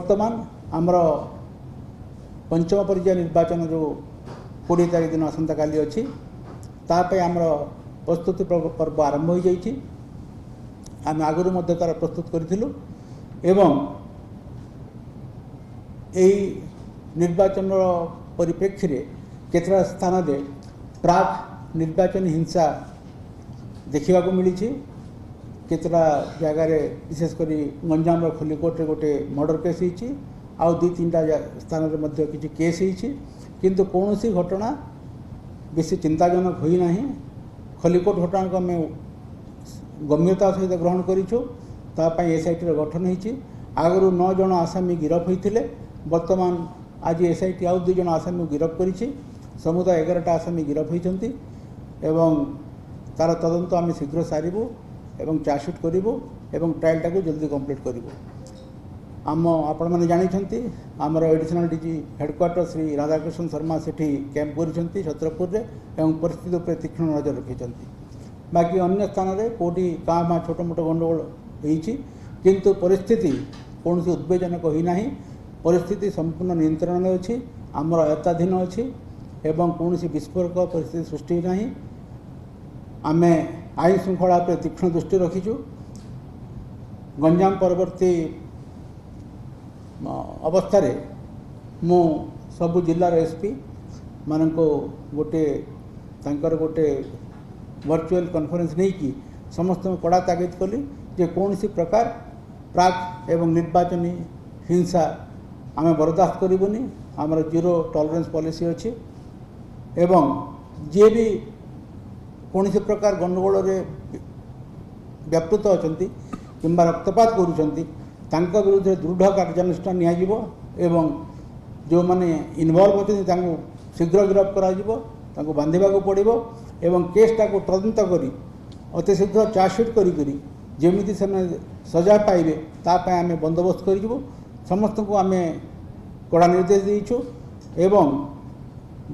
बर्तमान आमर पंचम पर्याय निर्वाचन जो 20 तारीख दिन आसंता काली अच्छी तापर आमर प्रस्तुति पर्व आरंभ हो जाइए। आम आगुरी तार प्रस्तुत करूँ एवं यही निर्वाचन परिप्रेक्षी में केतरा स्थान में प्राक निर्वाचन हिंसा देखा मिली। केतरा जगार विशेषकर गंजाम खलिकोट गोटे मर्डर केस होती आउ 2-3टा स्थान में किसी केस होती किंतु कौन सी घटना बेसी चिंताजनक होना। खलिकोट घटना को आम गंभीरता सहित ग्रहण करें एसआईटी गठन होती। आगु 9 जन आसामी गिरफ होते बर्तमान आज एसआईटी आउ 2 जन आसामी गिरफ कर समुदाय 11टा आसामी गिरफ होती एवं तार तदंत आम शीघ्र सारू एवं चार्जसीट करूँ एवं ट्रायलटा को जल्दी कंप्लीट करूँ। आम आपण मैंने जानते आमर additional DG headquarter Shri Radhakrishna Sharma Sethi camp कर छत्रपुर में एवं परिस्थिति पर तीक्ष्ण नजर रखी। बाकी अन्य स्थान में कौटी क्या माँ छोट मोट गंडगोल किंतु परिस्थिति कौन सी उद्वेजनक होना। परिस्थिति संपूर्ण नियंत्रण में अच्छी आमर आयत्ताधीन अच्छी एवं कौन सी विस्फोरक परिस्थिति सृष्टि ना। आम आईन श्रृंखला पर तीक्ष्ण दृष्टि रखीचु। गंजाम परवर्ती अवस्था मु सबु जिलार एसपी मान को गोटे वर्चुअल कॉन्फ्रेंस नहीं कि समस्त कड़ा तागिद कली जे कौन सी प्रकार प्राक एवं निर्वाचनी हिंसा आम बर्दाश्त करूनी। आमर 0 टॉलरेंस पॉलिसी अच्छी एवं जे भी कौन सी प्रकार गंडगोल व्यापृत अच्छा कि रक्तपात कर विरुद्ध दृढ़ कार्यानुष्ठान नियाजिबो एवं जो माने इनवॉल्व होते शीघ्र गिरफ्त कर बांधवा पड़ो एवं केसटा को तदंत करी अति शीघ्र चार्जसीट करी जमी से सजा पाइबे ताप आम बंदोबस्त कर समस्त को आम कड़ा निर्देश देचु एवं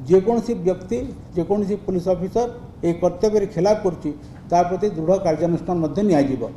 जेकोसी व्यक्ति जेकोसी पुलिस ऑफिसर ये कर्तव्य खिलाफ कर प्रति दृढ़ कार्यानुष्ठान नियाजिबो।